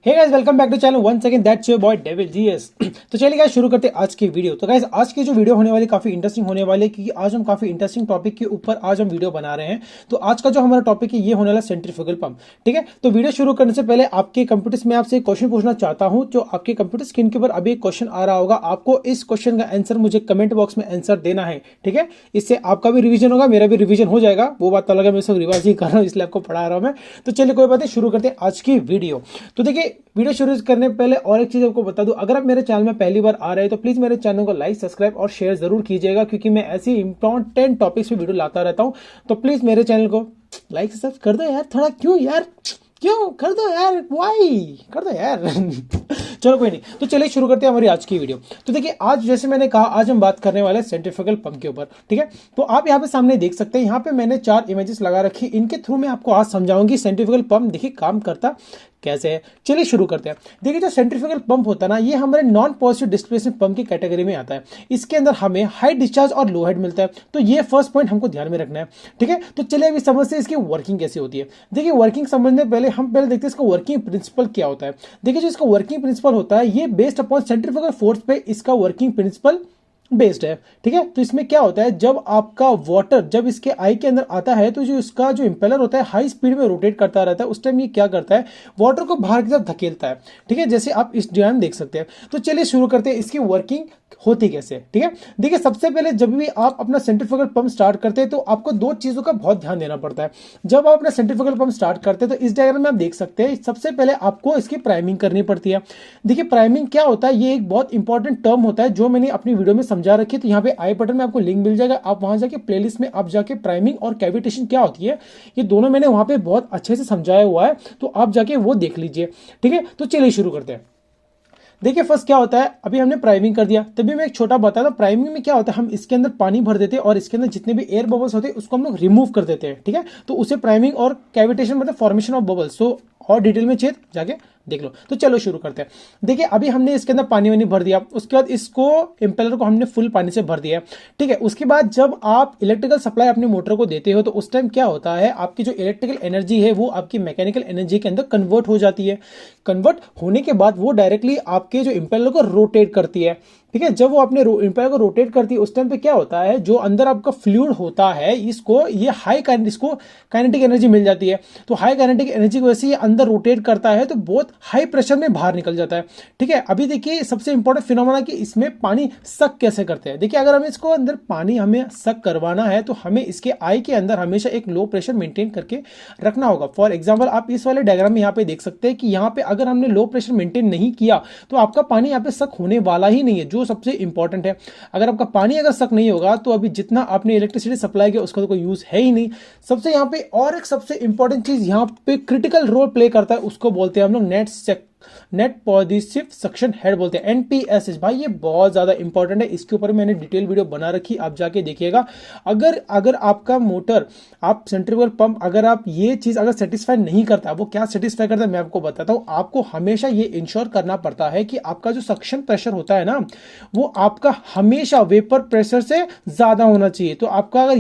Hey guys welcome back to channel once again that's your boy Devil GS. तो चलिए guys शुरू करते हैं आज की वीडियो। तो गाइस आज की जो वीडियो होने वाली काफी इंटरेस्टिंग होने वाली है क्योंकि आज हम काफी इंटरेस्टिंग टॉपिक के ऊपर आज हम वीडियो बना रहे हैं। तो आज का जो हमारा टॉपिक है ये होने वाला सेंट्रीफ्यूगल पंप। ठीक है, तो वीडियो शुरू करने से पहले आपके कंप्यूटर में आपसे एक क्वेश्चन पूछना चाहता हूं। जो आपके कंप्यूटर स्क्रीन के ऊपर अभी एक क्वेश्चन आ रहा होगा, आपको इस क्वेश्चन का आंसर मुझे कमेंट बॉक्स में आंसर देना है। ठीक है, इससे आपका भी रिवीजन होगा, मेरा भी रिवीजन हो जाएगा। वो बात अलग है, मैं सब रिवाज ही कर रहा हूँ इसलिए आपको पढ़ा रहा हूँ मैं। तो चलिए कोई बात नहीं, शुरू करते हैं आज की वीडियो। तो देखिए वीडियो शुरू करने पहले और एक चीज आपको बता दूं, अगर आप मेरे चैनल में पहली बार आ रहे हैं तो प्लीज मेरे चैनल को लाइक सब्सक्राइब और शेयर जरूर कीजिएगा क्योंकि मैं ऐसी इंपॉर्टेंट टॉपिक्स पे वीडियो लाता रहता हूं। तो प्लीज मेरे चैनल को लाइक सब्सक्राइब कर दो यार, थोड़ा क्यों यार, क्यों कर दो यार, वाई कर दो यार। चलो कोई नहीं, तो चलिए शुरू करते हैं हमारी आज की वीडियो। तो देखिए आज जैसे मैंने कहा आज हम बात करने वाले हैं सेंट्रीफ्यूगल पंप के ऊपर। ठीक है, तो आप यहाँ पे सामने देख सकते हैं, यहाँ पे मैंने 4 इमेजेस लगा रखी, इनके थ्रू मैं आपको आज समझाऊंगी सेंट्रीफ्यूगल पंप देखिए काम करता कैसे है। चलिए शुरू करते हैं। देखिए जो सेंट्रीफ्यूगल पंप होता है ना, ये हमारे नॉन पॉजिटिव डिस्प्लेसमेंट पंप की कैटेगरी में आता है। इसके अंदर हमें हाई डिस्चार्ज और लो हेड मिलता है। तो ये फर्स्ट पॉइंट हमको ध्यान में रखना है। ठीक है, तो चलिए अभी समझते हैं इसकी वर्किंग कैसे होती है। देखिए वर्किंग समझने पहले हम देखते हैं इसका वर्किंग प्रिंसिपल क्या होता है। देखिए जो इसका वर्किंग प्रिंसिपल होता है ये बेस्ड अपॉन सेंट्रीफ्यूगल फोर्स पे इसका वर्किंग प्रिंसिपल बेस्ड है। ठीक है, तो इसमें क्या होता है, जब आपका वाटर जब इसके आई के अंदर आता है तो जो इसका जो इंपेलर होता है हाई स्पीड में रोटेट करता रहता है। उस टाइम ये क्या करता है, वाटर को बाहर की तरफ धकेलता है। ठीक है, जैसे आप इस डायग्राम देख सकते हैं। तो चलिए शुरू करते हैं इसकी वर्किंग होती कैसे। ठीक है, देखिए सबसे पहले जब भी आप अपना सेंट्रीफ्यूगल पंप स्टार्ट करते हैं तो आपको 2 चीजों का बहुत ध्यान देना पड़ता है। जब आप अपना सेंट्रीफ्यूगल पंप स्टार्ट करते हैं तो इस डायग्राम में आप देख सकते हैं सबसे पहले आपको इसकी प्राइमिंग करनी पड़ती है। देखिए प्राइमिंग क्या होता है, ये एक बहुत इंपॉर्टेंट टर्म होता है जो मैंने अपनी वीडियो में समझा रखी है। तो यहाँ पे आई बटन में आपको लिंक मिल जाएगा, आप वहां जाके प्लेलिस्ट में आप जाके प्राइमिंग और कैविटेशन क्या होती है ये दोनों मैंने वहां पे बहुत अच्छे से समझाया हुआ है, तो आप जाके वो देख लीजिए। ठीक है, तो चलिए शुरू करते हैं। देखिए फर्स्ट क्या होता है, अभी हमने प्राइमिंग कर दिया, तभी मैं एक छोटा बता दूं प्राइमिंग में क्या होता है, हम इसके अंदर पानी भर देते हैं और इसके अंदर जितने भी एयर बबल्स होते हैं उसको हम लोग रिमूव कर देते हैं। ठीक है, तो उसे प्राइमिंग और कैविटेशन मतलब फॉर्मेशन ऑफ बबल्स। सो और डिटेल में चेत जाके देख लो। तो चलो शुरू करते हैं। देखिए अभी हमने इसके अंदर पानी वानी भर दिया, उसके बाद इसको इंपेलर को हमने फुल पानी से भर दिया। ठीक है, उसके बाद जब आप इलेक्ट्रिकल सप्लाई अपने मोटर को देते हो तो उस टाइम क्या होता है, आपकी जो इलेक्ट्रिकल एनर्जी है वो आपकी मैकेनिकल एनर्जी के अंदर कन्वर्ट हो जाती है। कन्वर्ट होने के बाद वो डायरेक्टली आपके जो इंपेलर को रोटेट करती है। ठीक है, जब वो अपने इंपेलर को रोटेट करती है उस टाइम पे क्या होता है, जो अंदर आपका फ्लूइड होता है इसको ये इसको काइनेटिक एनर्जी मिल जाती है। तो हाई काइनेटिक एनर्जी की वजह से ये अंदर रोटेट करता है तो बहुत हाई प्रेशर में बाहर निकल जाता है। ठीक है, अभी देखिए सबसे इंपॉर्टेंट फिनोमेना कि इसमें पानी सक कैसे करते हैं। देखिए अगर हमें इसको अंदर पानी हमें सक करवाना है तो हमें इसके आई के अंदर हमेशा एक लो प्रेशर मेंटेन करके रखना होगा। फॉर एग्जाम्पल आप इस वाले डायग्राम में यहाँ पे देख सकते हैं कि यहाँ पे अगर हमने लो प्रेशर मेंटेन नहीं किया तो आपका पानी यहाँ पे सक होने वाला ही नहीं है, जो सबसे इंपॉर्टेंट है। अगर आपका पानी अगर सक नहीं होगा तो अभी जितना आपने इलेक्ट्रिसिटी सप्लाई किया उसका तो कोई यूज है ही नहीं। सबसे यहाँ पे और एक सबसे इंपॉर्टेंट चीज यहाँ पे क्रिटिकल रोल प्ले करता है, उसको बोलते हैं हम लोग नेट पॉजिटिव सक्शन हेड बोलते हैं, NPSH। भाई ये बहुत ज्यादा इंपॉर्टेंट है, इसके ऊपर मैंने डिटेल वीडियो बना रखी, आप जाके देखिएगा। अगर आपका मोटर आप सेंट्रीफ्यूगल पंप अगर आप ये चीज अगर सेटिस्फाई नहीं करता, वो क्या सेटिस्फाई करता है मैं आपको बताता हूं। आपको हमेशा ये इंश्योर करना पड़ता है कि आपका जो सक्शन प्रेशर होता है ना वो आपका हमेशा वेपर प्रेशर से ज्यादा होना चाहिए। तो आपका अगर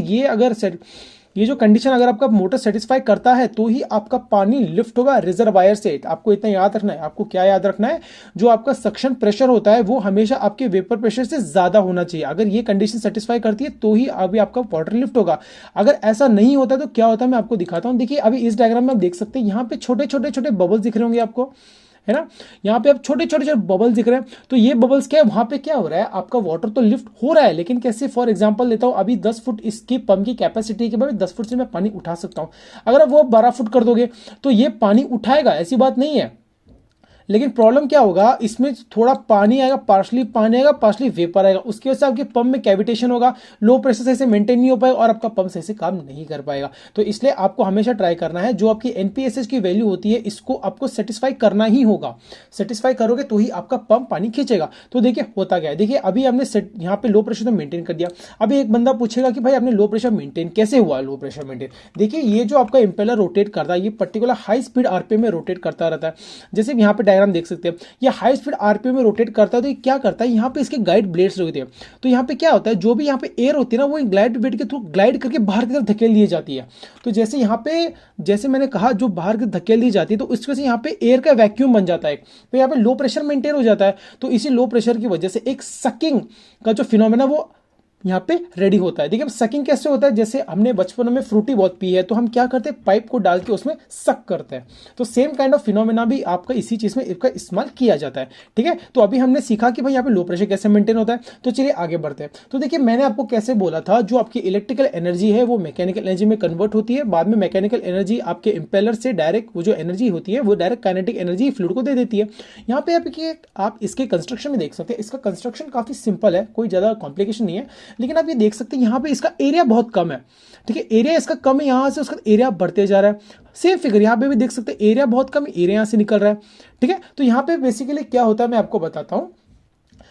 ये जो कंडीशन अगर आपका मोटर सेटिस्फाई करता है तो ही आपका पानी लिफ्ट होगा रिजर्वायर से। आपको इतना याद रखना है, आपको क्या याद रखना है, जो आपका सक्शन प्रेशर होता है वो हमेशा आपके वेपर प्रेशर से ज्यादा होना चाहिए। अगर ये कंडीशन सेटिस्फाई करती है तो ही अभी आपका वाटर लिफ्ट होगा। अगर ऐसा नहीं होता तो क्या होता है मैं आपको दिखाता हूं। देखिए अभी इस डायग्राम में आप देख सकते हैं, यहाँ पे छोटे छोटे बबल्स दिख रहे होंगे आपको, है ना। यहाँ पे आप छोटे छोटे बबल्स दिख रहे हैं, तो ये बबल्स क्या है, वहां पे क्या हो रहा है, आपका वाटर तो लिफ्ट हो रहा है लेकिन कैसे। फॉर एग्जांपल लेता हूं, अभी 10 फुट इसकी पंप की कैपेसिटी के बाद 10 फुट से मैं पानी उठा सकता हूं। अगर आप वो 12 फुट कर दोगे तो ये पानी उठाएगा, ऐसी बात नहीं है। लेकिन प्रॉब्लम क्या होगा, इसमें थोड़ा पानी आएगा, पार्शली पानी आएगा, पार्शली वेपर आएगा, उसकी वजह से आपके पंप में कैविटेशन होगा, लो प्रेशर सही से मेंटेन नहीं हो पाएगा और आपका पंप सही से काम नहीं कर पाएगा। तो इसलिए आपको हमेशा ट्राई करना है, जो आपकी NPSH की वैल्यू होती है इसको आपको सेटिस्फाई करना ही होगा। सेटिस्फाई करोगे तो ही आपका पंप पानी खींचेगा। तो देखिए होता क्या है, देखिए अभी हमने यहाँ पे लो प्रेशर तो मेंटेन कर दिया। अभी एक बंदा पूछेगा कि भाई आपने लो प्रेशर मेंटेन कैसे हुआ। लो प्रेशर मेंटेन देखिए, ये जो आपका इंपेलर रोटेट करता है ये पर्टिकुलर हाई स्पीड RPM में रोटेट करता रहता है। जैसे यहाँ पे डायग्राम देख सकते हैं, ये हाई स्पीड आरपीएम में रोटेट करता है। तो ये क्या करता है, यहाँ पे इसके गाइड ब्लेड्स होते हैं। तो यहाँ पे क्या होता है, जो भी यहाँ पे एयर होती है ना, वो ग्लाइड ब्लेड के थ्रू ग्लाइड करके बाहर की तरफ धकेल दी जाती है। तो जैसे यहाँ पे, जैसे मैंने कहा, जो बाहर की धकेल दी जाती है, तो इसकी वजह से यहाँ पे एयर का वैक्यूम बन जाता है। तो यहाँ पे लो प्रेशर मेंटेन हो जाता है। तो इसी लो प्रेशर की वजह से एक सकिंग का जो फिनोमेना वो यहाँ पे रेडी होता है। देखिए सकिंग कैसे होता है, जैसे हमने बचपन में फ्रूटी बहुत पी है, तो हम क्या करते हैं, पाइप को डाल के उसमें सक करते हैं। तो सेम काइंड ऑफ फिनोमेना भी आपका इसी चीज में इसका इस्तेमाल किया जाता है। ठीक है, तो अभी हमने सीखा कि भाई यहाँ पे लो प्रेशर कैसे मेंटेन होता है। तो चलिए आगे बढ़ते हैं। तो देखिए मैंने आपको कैसे बोला था, जो आपकी इलेक्ट्रिकल एनर्जी है वो मैकेनिकल एनर्जी में कन्वर्ट होती है। बाद में मैकेनिकल एनर्जी आपके इंपेलर से डायरेक्ट वो जो एनर्जी होती है वो डायरेक्ट काइनेटिक एनर्जी फ्लूइड को दे देती है। यहाँ पे आप इसके कंस्ट्रक्शन में देख सकते हैं, इसका कंस्ट्रक्शन काफी सिंपल है, कोई ज्यादा कॉम्प्लिकेशन नहीं है। लेकिन आप ये देख सकते हैं यहाँ पे इसका एरिया बहुत कम है। ठीक है, एरिया इसका कम है, यहां से उसका एरिया बढ़ते जा रहा है। सेम फिगर यहाँ पे भी देख सकते हैं, एरिया बहुत कम है, एरिया यहां से निकल रहा है। ठीक है, तो यहाँ पे बेसिकली क्या होता है मैं आपको बताता हूं।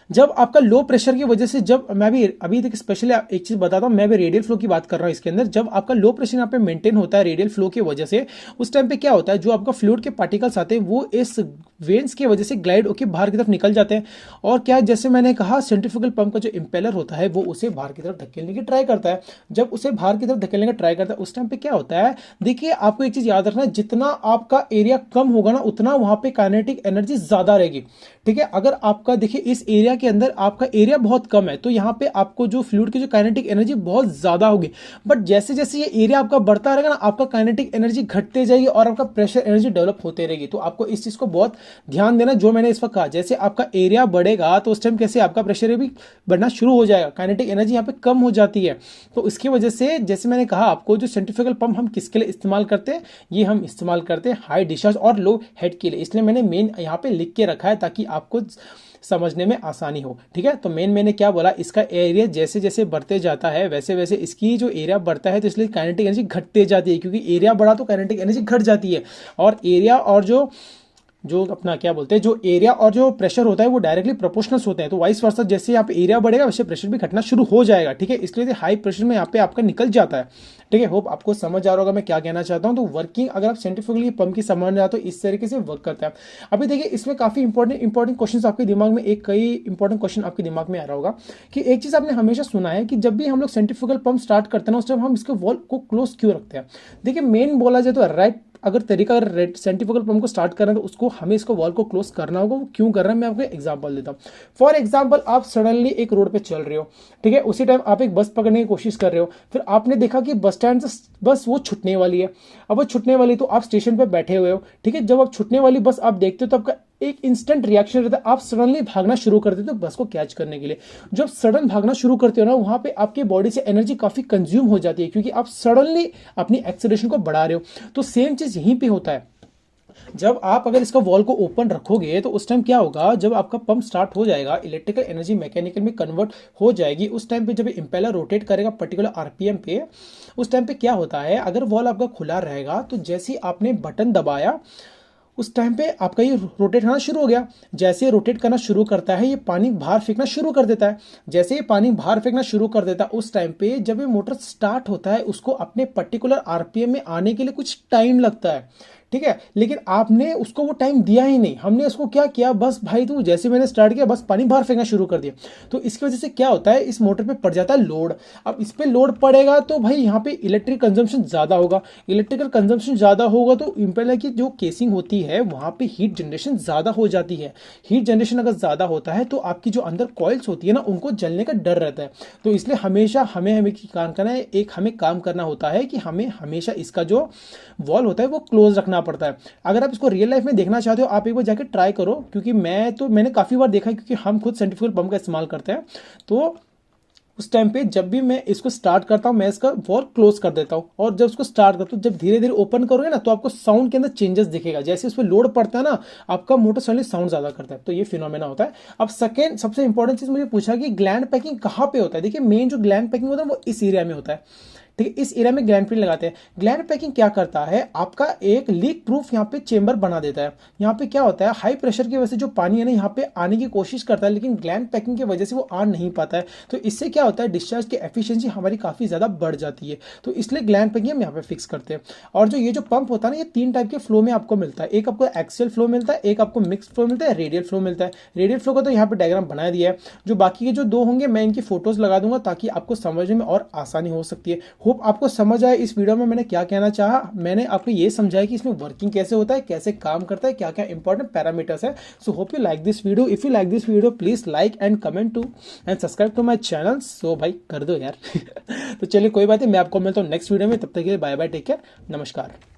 जब आपका लो प्रेशर की वजह से, जब मैं भी अभी देखिए स्पेशली एक चीज बताता हूं, मैं भी रेडियल फ्लो की बात कर रहा हूं इसके अंदर। जब आपका लो प्रेशर यहाँ पे मेंटेन होता है रेडियल फ्लो की वजह से, उस टाइम पे क्या होता है, जो आपका फ्लूइड के पार्टिकल्स आते हैं वो इस वेन्स की वजह से ग्लाइड होकर बाहर की तरफ निकल जाते हैं। और क्या, जैसे मैंने कहा, सेंट्रीफ्यूगल पंप का जो इंपेलर होता है वो उसे बाहर की तरफ धकेलने की ट्राई करता है। जब उसे बाहर की तरफ धकेलने का ट्राई करता है, उस टाइम पे क्या होता है, देखिए आपको एक चीज याद रखना है, जितना आपका एरिया कम होगा ना, उतना वहां पे काइनेटिक एनर्जी ज्यादा रहेगी। ठीक है, अगर आपका देखिए इस एरिया के अंदर आपका एरिया बहुत कम है, तो यहाँ पे आपको जो फ्लूइड की जो काइनेटिक एनर्जी बहुत ज्यादा होगी। बट जैसे जैसे ये एरिया आपका बढ़ता रहेगा ना, आपका काइनेटिक एनर्जी घटते जाएगी और आपका प्रेशर एनर्जी डेवलप होते रहेगी। तो आपको इस चीज को बहुत ध्यान देना, जो मैंने इस वक्त कहा, जैसे आपका एरिया बढ़ेगा तो उस टाइम कैसे आपका प्रेशर भी बढ़ना शुरू हो जाएगा, काइनेटिक एनर्जी यहाँ पे कम हो जाती है। तो इसकी वजह से, जैसे मैंने कहा आपको, जो सेंट्रीफ्यूगल पंप हम किसके लिए इस्तेमाल करते हैं, ये हम इस्तेमाल करते हैं हाई डिस्चार्ज और लो हेड के लिए। इसलिए मैंने मेन यहाँ पे लिख के रखा है ताकि आपको समझने में आसानी हो। ठीक है, तो मैंने क्या बोला, इसका एरिया जैसे जैसे बढ़ते जाता है वैसे वैसे इसकी जो एरिया बढ़ता है, तो इसलिए काइनेटिक एनर्जी घटते जाती है, क्योंकि एरिया बढ़ा तो काइनेटिक एनर्जी घट जाती है। और एरिया और जो अपना क्या बोलते हैं, जो एरिया और जो प्रेशर होता है वो डायरेक्टली प्रोपोर्शनल होते हैं। तो वाइस वर्सा, जैसे यहाँ पे एरिया बढ़ेगा वैसे प्रेशर भी घटना शुरू हो जाएगा। ठीक है, इसलिए हाई प्रेशर में यहाँ पे आपका निकल जाता है। ठीक है, होप आपको समझ आ रहा होगा मैं क्या कहना चाहता हूँ। तो वर्किंग अगर आप सेंट्रीफ्यूगल पंप की समझ रहे हो तो इस तरीके से वर्क करता है। अभी देखिए इसमें काफी इंपॉर्टेंट क्वेश्चन आपके दिमाग में, कई इंपॉर्टेंट क्वेश्चन आपके दिमाग में आ रहा होगा कि एक चीज आपने हमेशा सुना है कि जब भी हम लोग सेंट्रीफ्यूगल पंप स्टार्ट करते हैं ना, उस टाइम हम इसके वॉल्व को क्लोज क्यों रखते हैं। देखिए मेन बोला जाए तो राइट अगर तरीका, अगर सेंट्रीफ्यूगल पंप को स्टार्ट करना है तो उसको हमें इसको वॉल्व को क्लोज करना होगा। वो क्यों कर रहे हैं मैं आपको एग्जांपल देता हूँ। फॉर एग्जांपल, आप सडनली एक रोड पे चल रहे हो, ठीक है, उसी टाइम आप एक बस पकड़ने की कोशिश कर रहे हो, फिर आपने देखा कि बस स्टैंड से बस वो छूटने वाली है। अब वो छूटने वाली, तो आप स्टेशन पे बैठे हुए हो। ठीक है, जब आप छूटने वाली बस आप देखते हो तो आपका एक इंस्टेंट रिएक्शन रहता है, आप सडनली भागना शुरू कर देते हो बस को कैच करने के लिए। जब सडन भागना शुरू करते हो ना, वहां पे आपके बॉडी से एनर्जी काफी कंज्यूम हो जाती है, क्योंकि आप सडनली अपनी एक्सेलरेशन को बढ़ा रहे हो। तो सेम चीज यहीं पे होता है। जब आप अगर इसका वॉल को ओपन रखोगे तो उस टाइम क्या होगा, जब आपका पंप स्टार्ट हो जाएगा, इलेक्ट्रिकल एनर्जी मैकेनिकल में कन्वर्ट हो जाएगी। उस टाइम पे जब इंपेलर रोटेट करेगा पर्टिकुलर आरपीएम पे, उस टाइम पे क्या होता है, अगर वॉल आपका खुला रहेगा तो जैसे ही आपने बटन दबाया उस टाइम पे आपका ये रोटेट होना शुरू हो गया। जैसे रोटेट करना शुरू करता है, ये पानी बाहर फेंकना शुरू कर देता है। जैसे ये पानी बाहर फेंकना शुरू कर देता है, उस टाइम पे जब ये मोटर स्टार्ट होता है, उसको अपने पर्टिकुलर आरपीएम में आने के लिए कुछ टाइम लगता है। ठीक है, लेकिन आपने उसको वो टाइम दिया ही नहीं। हमने उसको क्या किया, बस भाई तू जैसे मैंने स्टार्ट किया बस पानी बाहर फेंकना शुरू कर दिया। तो इसकी वजह से क्या होता है, इस मोटर पे पड़ जाता है लोड। अब इस पे लोड पड़ेगा तो भाई यहाँ पे इलेक्ट्रिक कंजम्पशन ज्यादा होगा। इलेक्ट्रिकल कंजम्पशन ज्यादा होगा तो इंपेलर की जो केसिंग होती है वहां पे हीट जनरेशन ज्यादा हो जाती है। हीट जनरेशन अगर ज्यादा होता है तो आपकी जो अंदर कॉइल्स होती है ना, उनको जलने का डर रहता है। तो इसलिए हमेशा हमें काम करना है, हमें काम करना होता है कि हमें हमेशा इसका जो वॉल होता है वो क्लोज रखना पड़ता है। अगर आप इसको रियल लाइफ में देखना चाहते हो, आप एक बार जाके ट्राई करो, क्योंकि मैंने काफी बार देखा है, क्योंकि हम खुद सेंट्रीफ्यूगल पंप का इस्तेमाल करते हैं। तो उस टाइम पे जब भी मैं इसको स्टार्ट करता हूं, मैं इसका वॉल क्लोज कर देता हूं, और जब उसको स्टार्ट करता हूं, जब धीरे धीरे ओपन करोगे ना, तो आपको साउंड के अंदर चेंजेस दिखेगा। जैसे उस पर लोड पड़ता है ना, आपका मोटर सडनली साउंड ज्यादा करता है। तो ये फिनोमेना होता है। अब सेकेंड सबसे इंपॉर्टेंट चीज मुझे पूछा कि ग्लैंड पैकिंग कहां पे होता है। देखिए मेन जो ग्लैंड पैकिंग होता है वो इस एरिया में होता है। ठीक है, इस एरिया में ग्लैंड पैकिंग लगाते हैं। ग्लैंड पैकिंग क्या करता है, आपका एक लीक प्रूफ यहाँ पे चेंबर बना देता है। यहाँ पे क्या होता है, हाई प्रेशर की वजह से जो पानी है ना यहाँ पे आने की कोशिश करता है, लेकिन ग्लैंड पैकिंग की वजह से वो आ नहीं पाता है। तो इससे क्या होता है, डिस्चार्ज की एफिशिएंसी हमारी काफी ज्यादा बढ़ जाती है। तो इसलिए ग्लैंड पैकिंग हम यहाँ पे फिक्स करते हैं। और जो ये जो पंप होता है ना, ये 3 टाइप के फ्लो में आपको मिलता है। एक आपको एक्सियल फ्लो मिलता है, एक आपको मिक्स फ्लो मिलता है, रेडियल फ्लो मिलता है। रेडियल फ्लो का तो यहाँ पे डायग्राम बना दिया है। जो बाकी के जो 2 होंगे मैं इनकी फोटोज लगा दूंगा ताकि आपको समझने में और आसानी हो सकती है। होप आपको समझ आए इस वीडियो में मैंने क्या कहना चाहा। मैंने आपको ये समझाया कि इसमें वर्किंग कैसे होता है, कैसे काम करता है, क्या क्या इंपॉर्टेंट पैरामीटर्स है। So hope you like this video. If you like this video please like and comment to and subscribe to my channel. So भाई कर दो यार। तो चलिए कोई बात नहीं, मैं आपको मिलता हूँ नेक्स्ट वीडियो में। तब तक के लिए बाय बाय, टेक केयर, नमस्कार।